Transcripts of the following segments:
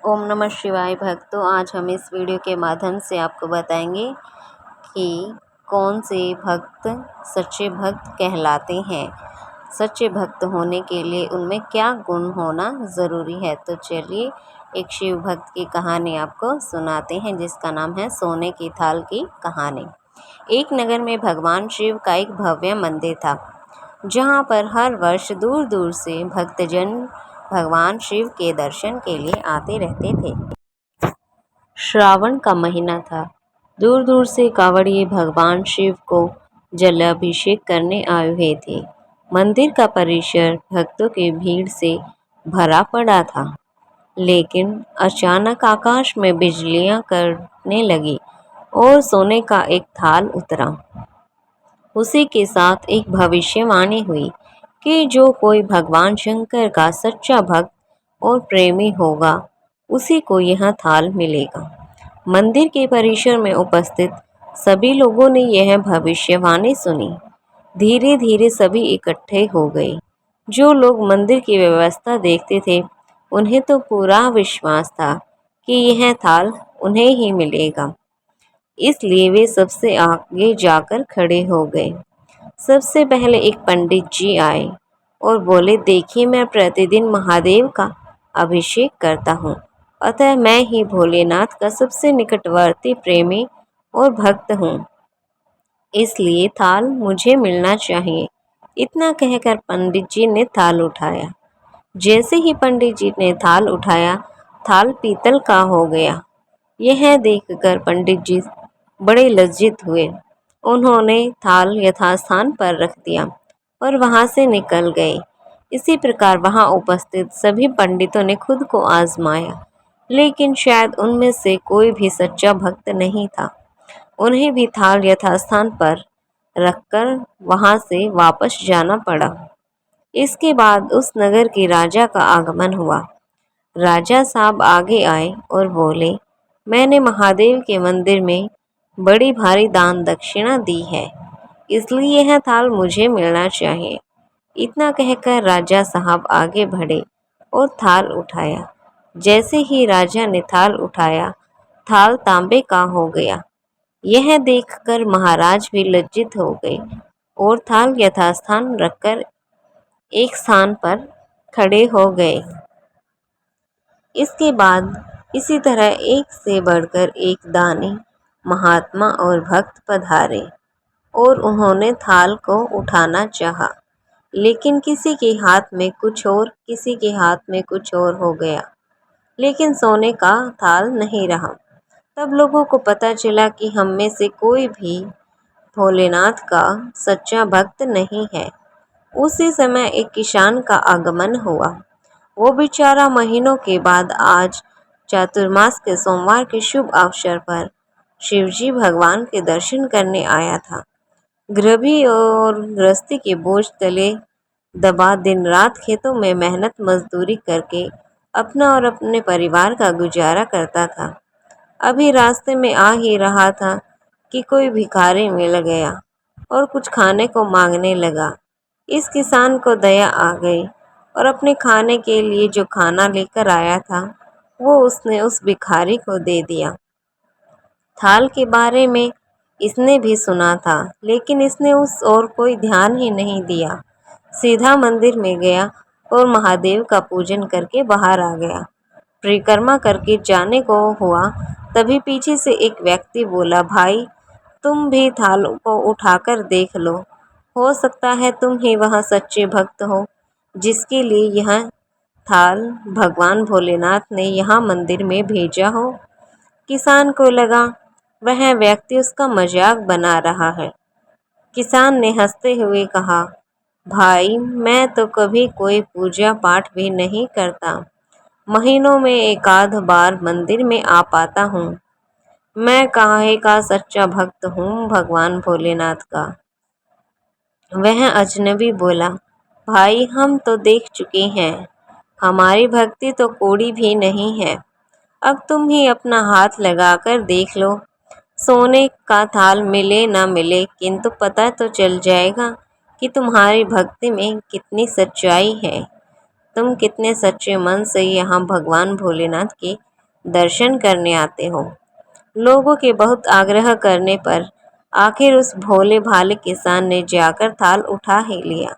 ओम नमः शिवाय भक्तों। आज हम इस वीडियो के माध्यम से आपको बताएंगे कि कौन से भक्त सच्चे भक्त कहलाते हैं। सच्चे भक्त होने के लिए उनमें क्या गुण होना ज़रूरी है। तो चलिए एक शिव भक्त की कहानी आपको सुनाते हैं, जिसका नाम है सोने की थाल की कहानी। एक नगर में भगवान शिव का एक भव्य मंदिर था, जहाँ पर हर वर्ष दूर दूर से भक्तजन भगवान शिव के दर्शन के लिए आते रहते थे। श्रावण का महीना था। दूर दूर से कांवड़िए भगवान शिव को जलाभिषेक करने आए हुए थे। मंदिर का परिसर भक्तों की भीड़ से भरा पड़ा था, लेकिन अचानक आकाश में बिजलियां करने लगी और सोने का एक थाल उतरा। उसी के साथ एक भविष्यवाणी हुई कि जो कोई भगवान शंकर का सच्चा भक्त और प्रेमी होगा, उसी को यह थाल मिलेगा। मंदिर के परिसर में उपस्थित सभी लोगों ने यह भविष्यवाणी सुनी। धीरे धीरे सभी इकट्ठे हो गए। जो लोग मंदिर की व्यवस्था देखते थे, उन्हें तो पूरा विश्वास था कि यह थाल उन्हें ही मिलेगा, इसलिए वे सबसे आगे जाकर खड़े हो गए। सबसे पहले एक पंडित जी आए और बोले, देखिए, मैं प्रतिदिन महादेव का अभिषेक करता हूँ, अतः मैं ही भोलेनाथ का सबसे निकटवर्ती प्रेमी और भक्त हूँ, इसलिए थाल मुझे मिलना चाहिए। इतना कहकर पंडित जी ने थाल उठाया। जैसे ही पंडित जी ने थाल उठाया, थाल पीतल का हो गया। यह देखकर पंडित जी बड़े लज्जित हुए। उन्होंने थाल यथास्थान पर रख दिया और वहां से निकल गए। इसी प्रकार वहां उपस्थित सभी पंडितों ने खुद को आजमाया, लेकिन शायद उनमें से कोई भी सच्चा भक्त नहीं था। उन्हें भी थाल यथास्थान पर रखकर वहां से वापस जाना पड़ा। इसके बाद उस नगर के राजा का आगमन हुआ। राजा साहब आगे आए और बोले, मैंने महादेव के मंदिर में बड़ी भारी दान दक्षिणा दी है, इसलिए यह थाल मुझे मिलना चाहिए। इतना कहकर राजा साहब आगे बढ़े और थाल उठाया। जैसे ही राजा ने थाल उठाया, थाल तांबे का हो गया। यह देखकर महाराज भी लज्जित हो गए और थाल यथास्थान रखकर एक स्थान पर खड़े हो गए। इसके बाद इसी तरह एक से बढ़कर एक दानी महात्मा और भक्त पधारे और उन्होंने थाल को उठाना चाहा, लेकिन किसी के हाथ में कुछ और, किसी के हाथ में कुछ और हो गया, लेकिन सोने का थाल नहीं रहा। तब लोगों को पता चला कि हम में से कोई भी भोलेनाथ का सच्चा भक्त नहीं है। उसी समय एक किसान का आगमन हुआ। वो बेचारा महीनों के बाद आज चातुर्मास के सोमवार के शुभ अवसर पर शिवजी भगवान के दर्शन करने आया था। गृहस्थी और गृहस्थी के बोझ तले दबा दिन रात खेतों में मेहनत मजदूरी करके अपना और अपने परिवार का गुजारा करता था। अभी रास्ते में आ ही रहा था कि कोई भिखारी मिल गया और कुछ खाने को मांगने लगा। इस किसान को दया आ गई और अपने खाने के लिए जो खाना लेकर आया था, वो उसने उस भिखारी को दे दिया। थाल के बारे में इसने भी सुना था, लेकिन इसने उस ओर कोई ध्यान ही नहीं दिया। सीधा मंदिर में गया और महादेव का पूजन करके बाहर आ गया। परिक्रमा करके जाने को हुआ, तभी पीछे से एक व्यक्ति बोला, भाई, तुम भी थाल को उठाकर देख लो, हो सकता है तुम ही वह सच्चे भक्त हो जिसके लिए यह थाल भगवान भोलेनाथ ने यहाँ मंदिर में भेजा हो। किसान को लगा वह व्यक्ति उसका मजाक बना रहा है। किसान ने हंसते हुए कहा, भाई, मैं तो कभी कोई पूजा पाठ भी नहीं करता, महीनों में एक आध बार मंदिर में आ पाता हूँ। मैं काहे का सच्चा भक्त हूँ भगवान भोलेनाथ का। वह अजनबी बोला, भाई, हम तो देख चुके हैं, हमारी भक्ति तो कोड़ी भी नहीं है। अब तुम ही अपना हाथ लगाकर देख लो। सोने का थाल मिले ना मिले, किंतु पता तो चल जाएगा कि तुम्हारी भक्ति में कितनी सच्चाई है। तुम कितने सच्चे मन से यहाँ भगवान भोलेनाथ के दर्शन करने आते हो। लोगों के बहुत आग्रह करने पर आखिर उस भोले भाले किसान ने जाकर थाल उठा ही लिया।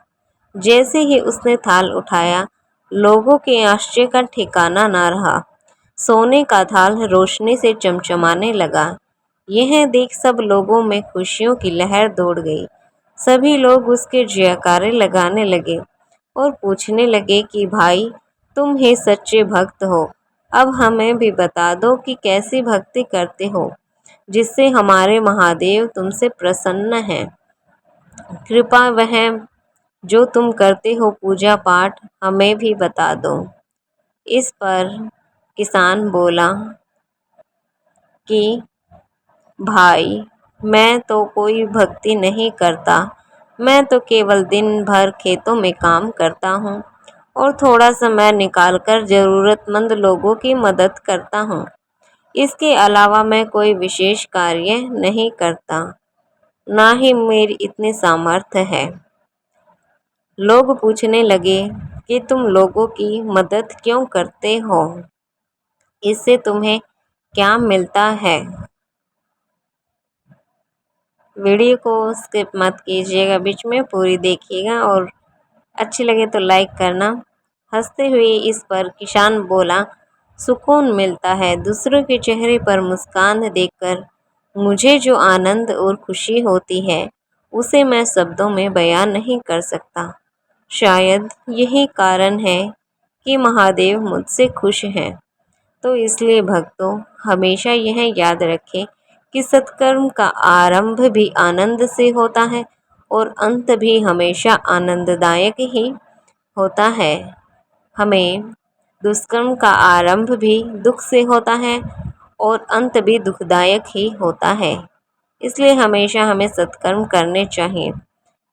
जैसे ही उसने थाल उठाया, लोगों के आश्चर्य का ठिकाना न रहा। सोने का थाल रोशनी से चमचमाने लगा। यह देख सब लोगों में खुशियों की लहर दौड़ गई। सभी लोग उसके जयकारे लगाने लगे और पूछने लगे कि भाई, तुम ही सच्चे भक्त हो। अब हमें भी बता दो कि कैसी भक्ति करते हो जिससे हमारे महादेव तुमसे प्रसन्न हैं। कृपा वह जो तुम करते हो पूजा पाठ हमें भी बता दो। इस पर किसान बोला कि भाई, मैं तो कोई भक्ति नहीं करता। मैं तो केवल दिन भर खेतों में काम करता हूँ और थोड़ा समय निकालकर ज़रूरतमंद लोगों की मदद करता हूँ। इसके अलावा मैं कोई विशेष कार्य नहीं करता, ना ही मेरी इतनी सामर्थ्य है। लोग पूछने लगे कि तुम लोगों की मदद क्यों करते हो? इससे तुम्हें क्या मिलता है? वीडियो को स्किप मत कीजिएगा, बीच में पूरी देखिएगा और अच्छी लगे तो लाइक करना। हंसते हुए इस पर किसान बोला, सुकून मिलता है। दूसरों के चेहरे पर मुस्कान देखकर मुझे जो आनंद और खुशी होती है, उसे मैं शब्दों में बयान नहीं कर सकता। शायद यही कारण है कि महादेव मुझसे खुश हैं। तो इसलिए भक्तों, हमेशा यह याद रखें कि सत्कर्म का आरंभ भी आनंद से होता है और अंत भी हमेशा आनंददायक ही होता है। हमें दुष्कर्म का आरंभ भी दुख से होता है और अंत भी दुखदायक ही होता है। इसलिए हमेशा हमें सत्कर्म करने चाहिए।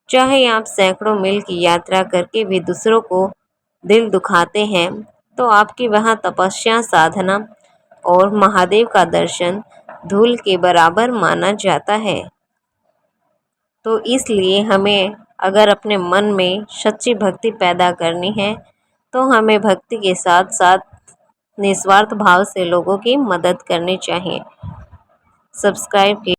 चाहे आप सैकड़ों मील की यात्रा करके भी दूसरों को दिल दुखाते हैं, तो आपकी वहाँ तपस्या, साधना और महादेव का दर्शन धूल के बराबर माना जाता है। तो इसलिए हमें अगर अपने मन में सच्ची भक्ति पैदा करनी है, तो हमें भक्ति के साथ साथ निस्वार्थ भाव से लोगों की मदद करनी चाहिए। सब्सक्राइब